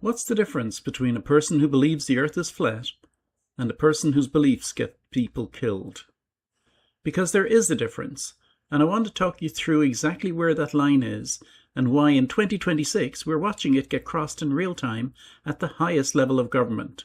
What's the difference between a person who believes the earth is flat and a person whose beliefs get people killed? Because there is a difference, and I want to talk you through exactly where that line is and why in 2026 we're watching it get crossed in real time at the highest level of government.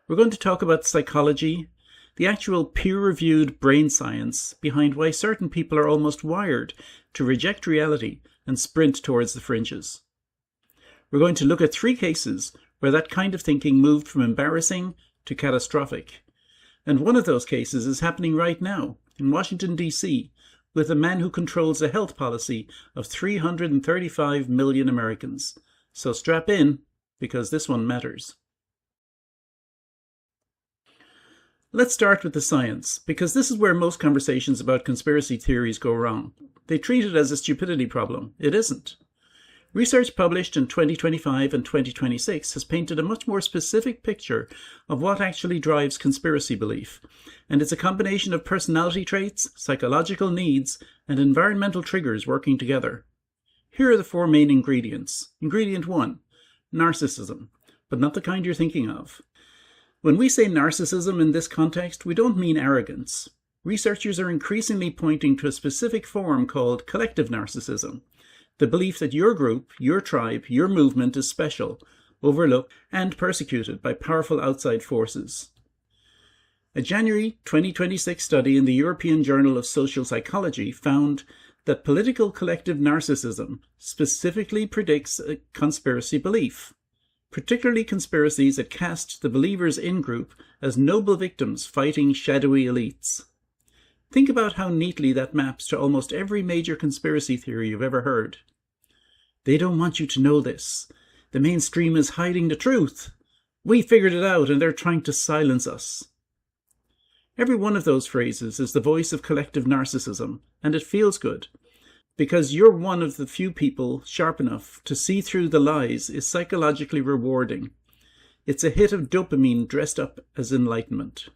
We're going to talk about psychology, the actual peer-reviewed brain science behind why certain people are almost wired to reject reality and sprint towards the fringes. We're going to look at 3 cases where that kind of thinking moved from embarrassing to catastrophic. And one of those cases is happening right now in Washington, D.C., with a man who controls a health policy of 335 million Americans. So strap in, because this one matters. Let's start with the science, because this is where most conversations about conspiracy theories go wrong. They treat it as a stupidity problem. It isn't. Research published in 2025 and 2026 has painted a much more specific picture of what actually drives conspiracy belief, and it's a combination of personality traits, psychological needs, and environmental triggers working together. Here are the 4 main ingredients. Ingredient 1, narcissism, but not the kind you're thinking of. When we say narcissism in this context, we don't mean arrogance. Researchers are increasingly pointing to a specific form called collective narcissism. The belief that your group, your tribe, your movement is special, overlooked, and persecuted by powerful outside forces. A January 2026 study in the European Journal of Social Psychology found that political collective narcissism specifically predicts a conspiracy belief, particularly conspiracies that cast the believers in group as noble victims fighting shadowy elites. Think about how neatly that maps to almost every major conspiracy theory you've ever heard. They don't want you to know this. The mainstream is hiding the truth. We figured it out and they're trying to silence us. Every one of those phrases is the voice of collective narcissism, and it feels good. Because you're one of the few people sharp enough to see through the lies is psychologically rewarding. It's a hit of dopamine dressed up as enlightenment.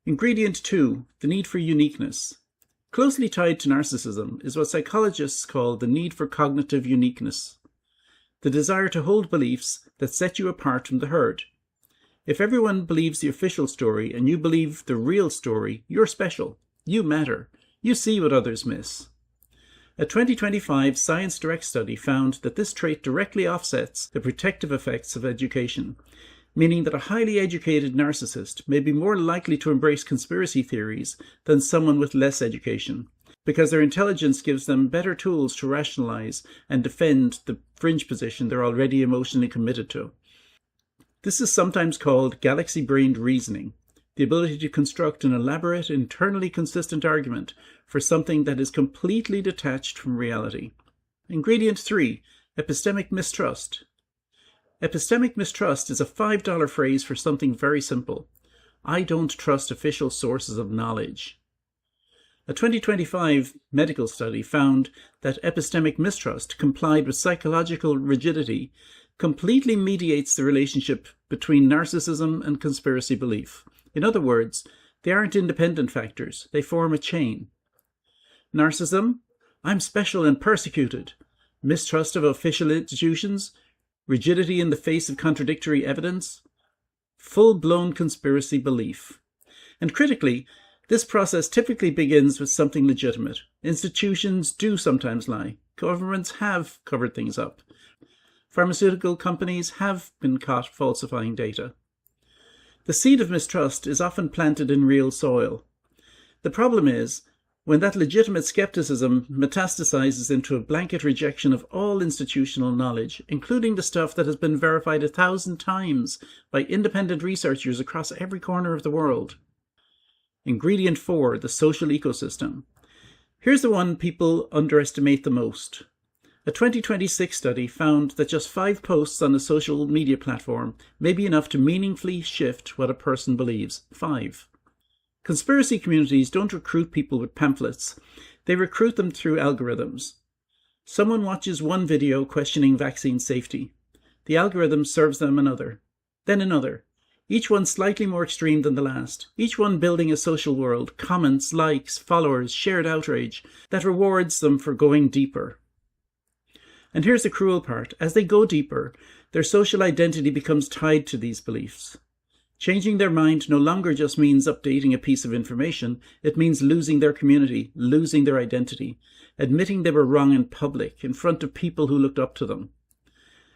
Ingredient 2, the need for uniqueness. Closely tied to narcissism is what psychologists call the need for cognitive uniqueness, the desire to hold beliefs that set you apart from the herd. If everyone believes the official story and you believe the real story, you're special. You matter. You see what others miss. A 2025 Science Direct study found that this trait directly offsets the protective effects of education, meaning that a highly educated narcissist may be more likely to embrace conspiracy theories than someone with less education, because their intelligence gives them better tools to rationalize and defend the fringe position they're already emotionally committed to. This is sometimes called galaxy-brained reasoning, the ability to construct an elaborate, internally consistent argument for something that is completely detached from reality. Ingredient 3, epistemic mistrust. Epistemic mistrust is a $5 phrase for something very simple. I don't trust official sources of knowledge. A 2025 medical study found that epistemic mistrust, complied with psychological rigidity, completely mediates the relationship between narcissism and conspiracy belief. In other words, they aren't independent factors, they form a chain. Narcissism, I'm special and persecuted. Mistrust of official institutions, rigidity in the face of contradictory evidence, full-blown conspiracy belief. And critically, this process typically begins with something legitimate. Institutions do sometimes lie. Governments have covered things up. Pharmaceutical companies have been caught falsifying data. The seed of mistrust is often planted in real soil. The problem is, when that legitimate skepticism metastasizes into a blanket rejection of all institutional knowledge, including the stuff that has been verified 1,000 times by independent researchers across every corner of the world. Ingredient 4, the social ecosystem. Here's the one people underestimate the most. A 2026 study found that just 5 posts on a social media platform may be enough to meaningfully shift what a person believes. 5. Conspiracy communities don't recruit people with pamphlets. They recruit them through algorithms. Someone watches one video questioning vaccine safety. The algorithm serves them another, then another, each one slightly more extreme than the last, each one building a social world, comments, likes, followers, shared outrage that rewards them for going deeper. And here's the cruel part. As they go deeper, their social identity becomes tied to these beliefs. Changing their mind no longer just means updating a piece of information. It means losing their community, losing their identity, admitting they were wrong in public, in front of people who looked up to them.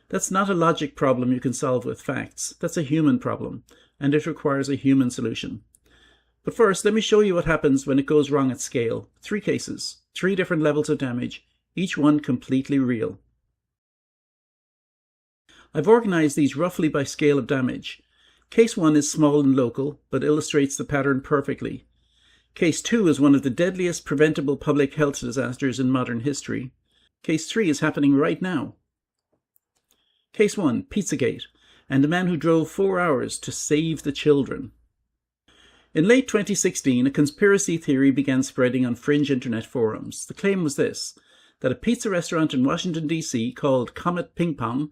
That's not a logic problem you can solve with facts. That's a human problem, and it requires a human solution. But first, let me show you what happens when it goes wrong at scale. 3 cases, 3 different levels of damage, each one completely real. I've organized these roughly by scale of damage. Case 1 is small and local, but illustrates the pattern perfectly. Case 2 is one of the deadliest preventable public health disasters in modern history. Case 3 is happening right now. Case 1, Pizzagate, and a man who drove 4 hours to save the children. In late 2016, a conspiracy theory began spreading on fringe internet forums. The claim was this, that a pizza restaurant in Washington, D.C. called Comet Ping Pong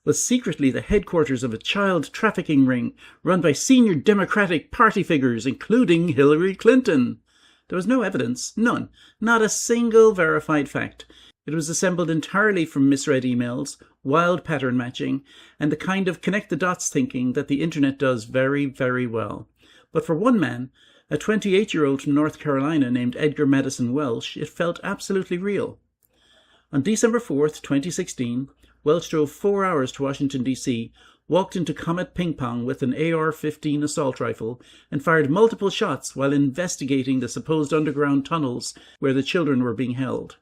was secretly the headquarters of a child trafficking ring run by senior Democratic Party figures, including Hillary Clinton. There was no evidence, none, not a single verified fact. It was assembled entirely from misread emails, wild pattern matching, and the kind of connect-the-dots thinking that the internet does very, very well. But for one man, a 28-year-old from North Carolina named Edgar Welch, it felt absolutely real. On December 4th, 2016, Welch drove 4 hours to Washington, D.C., walked into Comet Ping Pong with an AR-15 assault rifle, and fired multiple shots while investigating the supposed underground tunnels where the children were being held.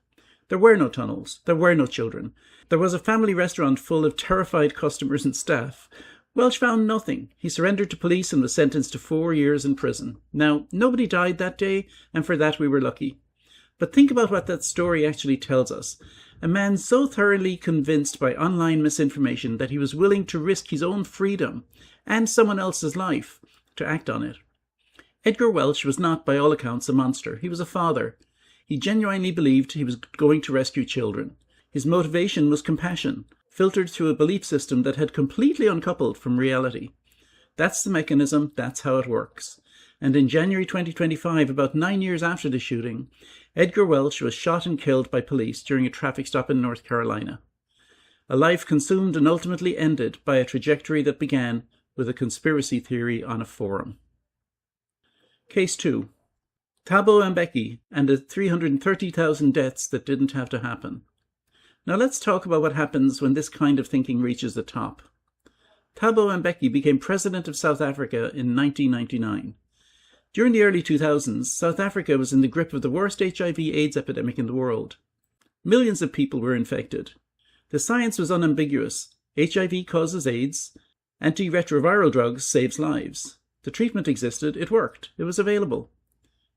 There were no tunnels. There were no children. There was a family restaurant full of terrified customers and staff. Welch found nothing. He surrendered to police and was sentenced to 4 years in prison. Now, nobody died that day, and for that we were lucky. But think about what that story actually tells us. A man so thoroughly convinced by online misinformation that he was willing to risk his own freedom and someone else's life to act on it. Edgar Welch was not, by all accounts, a monster. He was a father. He genuinely believed he was going to rescue children. His motivation was compassion, filtered through a belief system that had completely uncoupled from reality. That's the mechanism, that's how it works. And in January 2025, about 9 years after the shooting, Edgar Welch was shot and killed by police during a traffic stop in North Carolina. A life consumed and ultimately ended by a trajectory that began with a conspiracy theory on a forum. Case 2. Thabo and Mbeki and the 330,000 deaths that didn't have to happen. Now let's talk about what happens when this kind of thinking reaches the top. Thabo and Mbeki became president of South Africa in 1999. During the early 2000s, South Africa was in the grip of the worst HIV/AIDS epidemic in the world. Millions of people were infected. The science was unambiguous. HIV causes AIDS. Antiretroviral drugs saves lives. The treatment existed. It worked. It was available.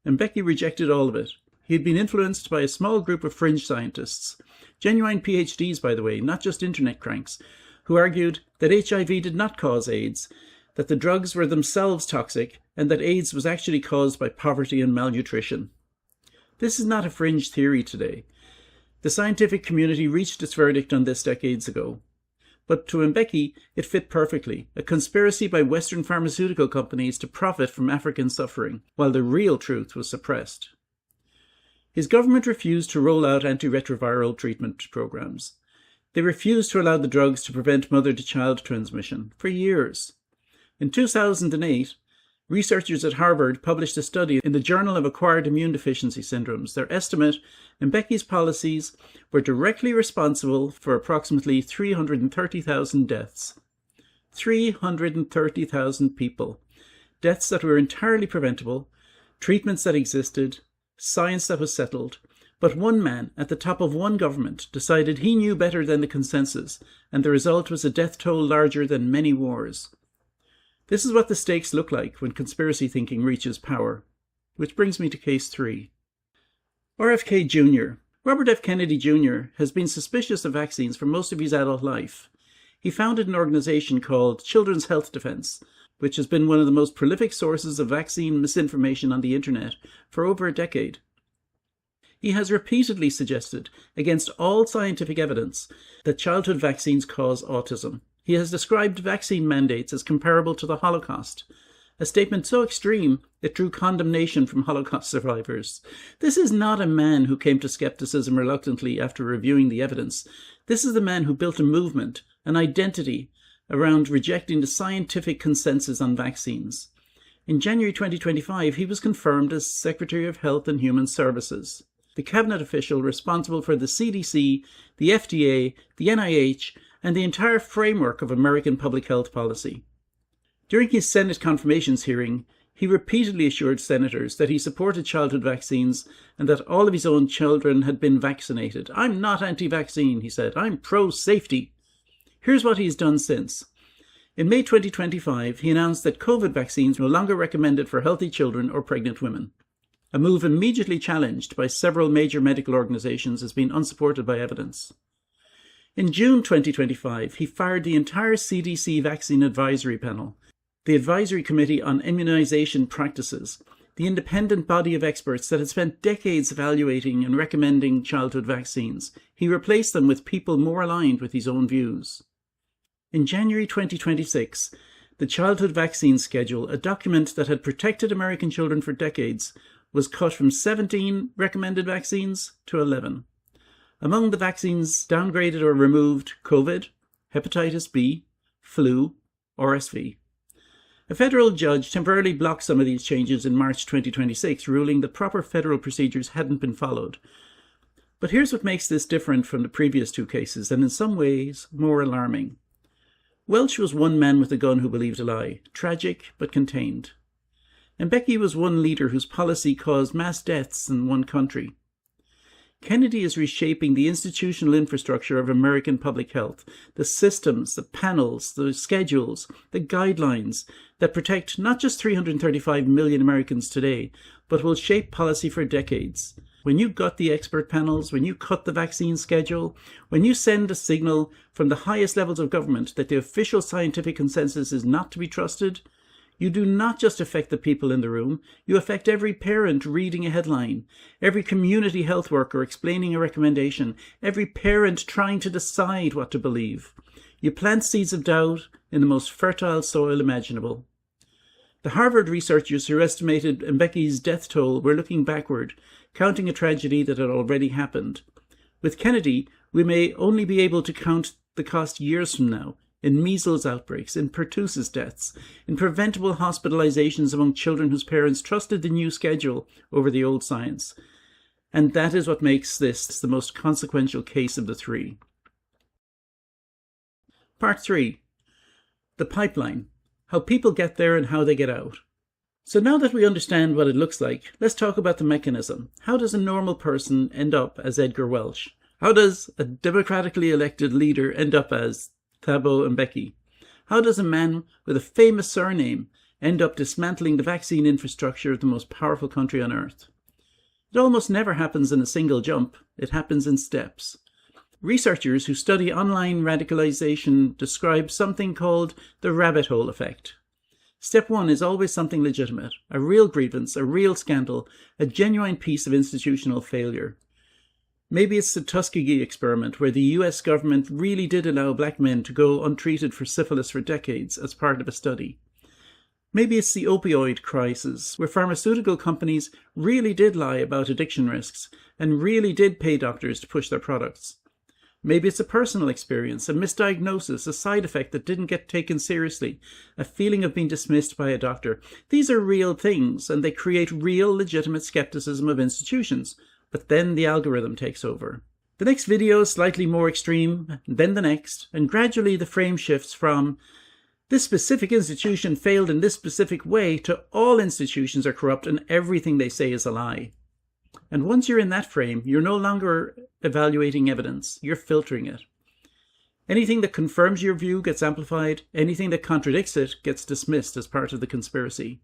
Mbeki rejected all of it. He had been influenced by a small group of fringe scientists, genuine PhDs, by the way, not just internet cranks, who argued that HIV did not cause AIDS, that the drugs were themselves toxic, and that AIDS was actually caused by poverty and malnutrition. This is not a fringe theory today. The scientific community reached its verdict on this decades ago. But to Mbeki, it fit perfectly, a conspiracy by Western pharmaceutical companies to profit from African suffering, while the real truth was suppressed. His government refused to roll out antiretroviral treatment programs. They refused to allow the drugs to prevent mother-to-child transmission for years. In 2008, researchers at Harvard published a study in the Journal of Acquired Immune Deficiency Syndromes. Their estimate, Mbeki's policies were directly responsible for approximately 330,000 deaths. 330,000 people. Deaths that were entirely preventable, treatments that existed, science that was settled. But one man at the top of one government decided he knew better than the consensus, and the result was a death toll larger than many wars. This is what the stakes look like when conspiracy thinking reaches power. Which brings me to case 3. RFK Jr. Robert F. Kennedy Jr. has been suspicious of vaccines for most of his adult life. He founded an organization called Children's Health Defense, which has been one of the most prolific sources of vaccine misinformation on the internet for over a decade. He has repeatedly suggested, against all scientific evidence, that childhood vaccines cause autism. He has described vaccine mandates as comparable to the Holocaust. a statement so extreme it drew condemnation from Holocaust survivors. This is not a man who came to skepticism reluctantly after reviewing the evidence. This is the man who built a movement, an identity, around rejecting the scientific consensus on vaccines. In January 2025, he was confirmed as Secretary of Health and Human Services, the cabinet official responsible for the CDC, the FDA, the NIH, and the entire framework of American public health policy. During his Senate confirmations hearing, he repeatedly assured senators that he supported childhood vaccines and that all of his own children had been vaccinated. "I'm not anti-vaccine," he said. "I'm pro-safety." Here's what he's done since. In May 2025, he announced that COVID vaccines were no longer recommended for healthy children or pregnant women, a move immediately challenged by several major medical organizations as being unsupported by evidence. In June 2025, he fired the entire CDC Vaccine Advisory Panel, the Advisory Committee on Immunization Practices, the independent body of experts that had spent decades evaluating and recommending childhood vaccines. He replaced them with people more aligned with his own views. In January 2026, the Childhood Vaccine Schedule, a document that had protected American children for decades, was cut from 17 recommended vaccines to 11. Among the vaccines downgraded or removed: COVID, hepatitis B, flu, RSV. A federal judge temporarily blocked some of these changes in March 2026, ruling that proper federal procedures hadn't been followed. But here's what makes this different from the previous two cases, and in some ways more alarming. Welch was one man with a gun who believed a lie, tragic but contained. Mbeki was one leader whose policy caused mass deaths in one country. Kennedy is reshaping the institutional infrastructure of American public health, the systems, the panels, the schedules, the guidelines that protect not just 335 million Americans today, but will shape policy for decades. When you gut the expert panels, when you cut the vaccine schedule, when you send a signal from the highest levels of government that the official scientific consensus is not to be trusted, you do not just affect the people in the room, you affect every parent reading a headline, every community health worker explaining a recommendation, every parent trying to decide what to believe. You plant seeds of doubt in the most fertile soil imaginable. The Harvard researchers who estimated Mbeki's death toll were looking backward, counting a tragedy that had already happened. With Kennedy, we may only be able to count the cost years from now, in measles outbreaks, in pertussis deaths, in preventable hospitalizations among children whose parents trusted the new schedule over the old science. And that is what makes this the most consequential case of the three. Part 3. The pipeline. How people get there and how they get out. So now that we understand what it looks like, let's talk about the mechanism. How does a normal person end up as Edgar Welch? How does a democratically elected leader end up as Thabo Mbeki? How does a man with a famous surname end up dismantling the vaccine infrastructure of the most powerful country on earth? It almost never happens in a single jump. It happens in steps. Researchers who study online radicalization describe something called the rabbit hole effect. Step 1 is always something legitimate, a real grievance, a real scandal, a genuine piece of institutional failure. Maybe it's the Tuskegee experiment, where the US government really did allow black men to go untreated for syphilis for decades as part of a study. Maybe it's the opioid crisis, where pharmaceutical companies really did lie about addiction risks and really did pay doctors to push their products. Maybe it's a personal experience, a misdiagnosis, a side effect that didn't get taken seriously, a feeling of being dismissed by a doctor. These are real things, and they create real, legitimate skepticism of institutions. But then the algorithm takes over. The next video is slightly more extreme, then the next, and gradually the frame shifts from this specific institution failed in this specific way to all institutions are corrupt and everything they say is a lie. And once you're in that frame, you're no longer evaluating evidence, you're filtering it. Anything that confirms your view gets amplified, anything that contradicts it gets dismissed as part of the conspiracy.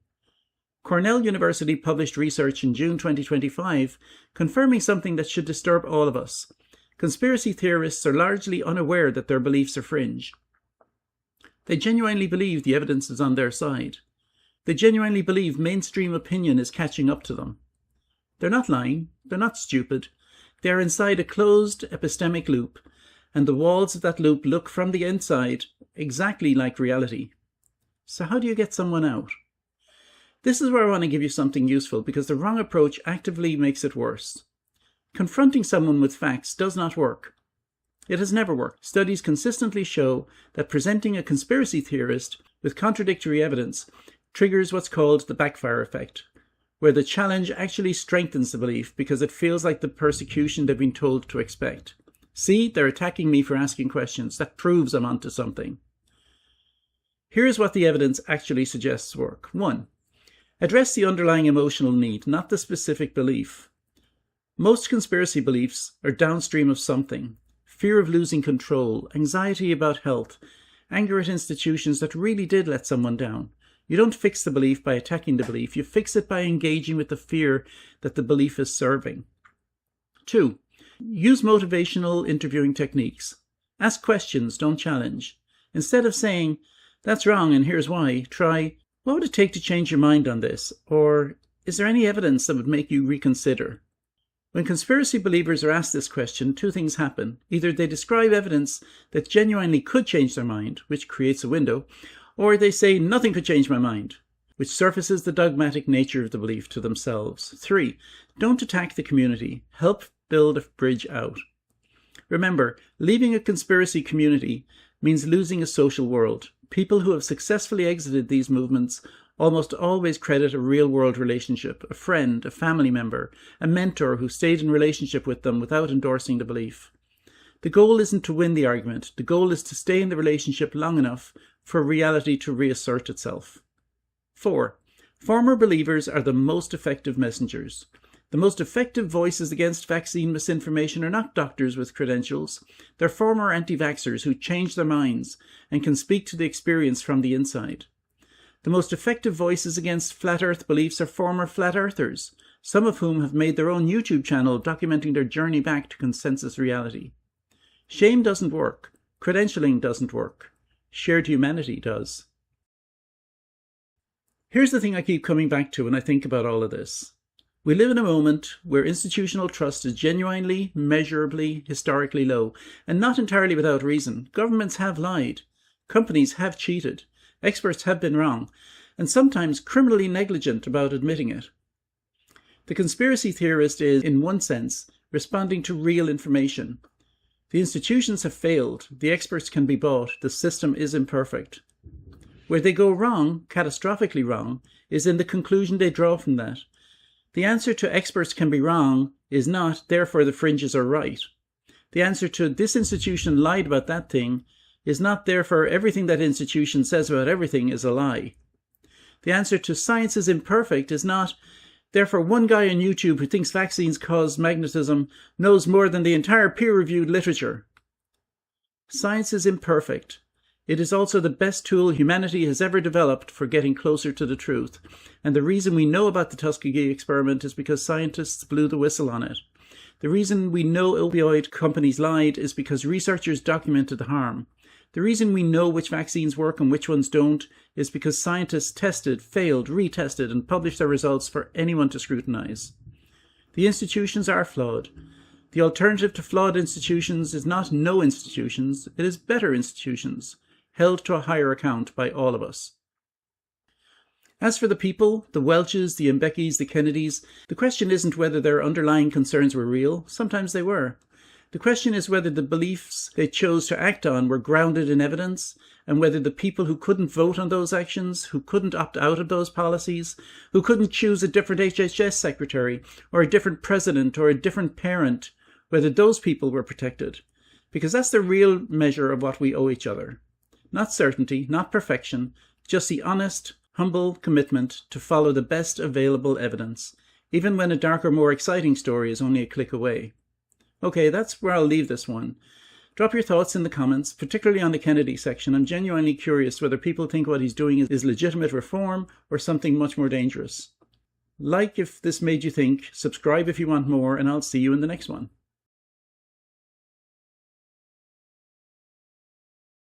Cornell University published research in June 2025 confirming something that should disturb all of us. Conspiracy theorists are largely unaware that their beliefs are fringe. They genuinely believe the evidence is on their side. They genuinely believe mainstream opinion is catching up to them. They're not lying, they're not stupid. They are inside a closed epistemic loop, and the walls of that loop look from the inside exactly like reality. So how do you get someone out? This is where I want to give you something useful, because the wrong approach actively makes it worse. Confronting someone with facts does not work. It has never worked. Studies consistently show that presenting a conspiracy theorist with contradictory evidence triggers what's called the backfire effect, where the challenge actually strengthens the belief because it feels like the persecution they've been told to expect. See, they're attacking me for asking questions. That proves I'm onto something. Here's what the evidence actually suggests work. 1. Address the underlying emotional need, not the specific belief. Most conspiracy beliefs are downstream of something. Fear of losing control, anxiety about health, anger at institutions that really did let someone down. You don't fix the belief by attacking the belief. You fix it by engaging with the fear that the belief is serving. 2. Use motivational interviewing techniques. Ask questions, don't challenge. Instead of saying, "That's wrong and here's why," try, "What would it take to change your mind on this?" Or, "Is there any evidence that would make you reconsider?" When conspiracy believers are asked this question, two things happen. Either they describe evidence that genuinely could change their mind, which creates a window, or they say, "Nothing could change my mind," which surfaces the dogmatic nature of the belief to themselves. 3. Don't attack the community. Help build a bridge out. Remember, leaving a conspiracy community means losing a social world. People who have successfully exited these movements almost always credit a real-world relationship, a friend, a family member, a mentor who stayed in relationship with them without endorsing the belief. The goal isn't to win the argument. The goal is to stay in the relationship long enough for reality to reassert itself. 4. Former believers are the most effective messengers. The most effective voices against vaccine misinformation are not doctors with credentials. They're former anti-vaxxers who changed their minds and can speak to the experience from the inside. The most effective voices against flat earth beliefs are former flat earthers, some of whom have made their own YouTube channel documenting their journey back to consensus reality. Shame doesn't work. Credentialing doesn't work. Shared humanity does. Here's the thing I keep coming back to when I think about all of this. We live in a moment where institutional trust is genuinely, measurably, historically low, and not entirely without reason. Governments have lied. Companies have cheated. Experts have been wrong, and sometimes criminally negligent about admitting it. The conspiracy theorist is, in one sense, responding to real information. The institutions have failed. The experts can be bought. The system is imperfect. Where they go wrong, catastrophically wrong, is in the conclusion they draw from that. The answer to "experts can be wrong" is not, "therefore the fringes are right." The answer to "this institution lied about that thing" is not, "therefore everything that institution says about everything is a lie." The answer to "science is imperfect" is not, "therefore one guy on YouTube who thinks vaccines cause magnetism knows more than the entire peer-reviewed literature." Science is imperfect. It is also the best tool humanity has ever developed for getting closer to the truth. And the reason we know about the Tuskegee experiment is because scientists blew the whistle on it. The reason we know opioid companies lied is because researchers documented the harm. The reason we know which vaccines work and which ones don't is because scientists tested, failed, retested, and published their results for anyone to scrutinize. The institutions are flawed. The alternative to flawed institutions is not no institutions, it is better institutions, held to a higher account by all of us. As for the people, the Welches, the Mbekis, the Kennedys, the question isn't whether their underlying concerns were real. Sometimes they were. The question is whether the beliefs they chose to act on were grounded in evidence, and whether the people who couldn't vote on those actions, who couldn't opt out of those policies, who couldn't choose a different HHS secretary, or a different president, or a different parent, whether those people were protected. Because that's the real measure of what we owe each other. Not certainty, not perfection, just the honest, humble commitment to follow the best available evidence, even when a darker, more exciting story is only a click away. Okay, that's where I'll leave this one. Drop your thoughts in the comments, particularly on the Kennedy section. I'm genuinely curious whether people think what he's doing is legitimate reform or something much more dangerous. Like if this made you think, subscribe if you want more, and I'll see you in the next one.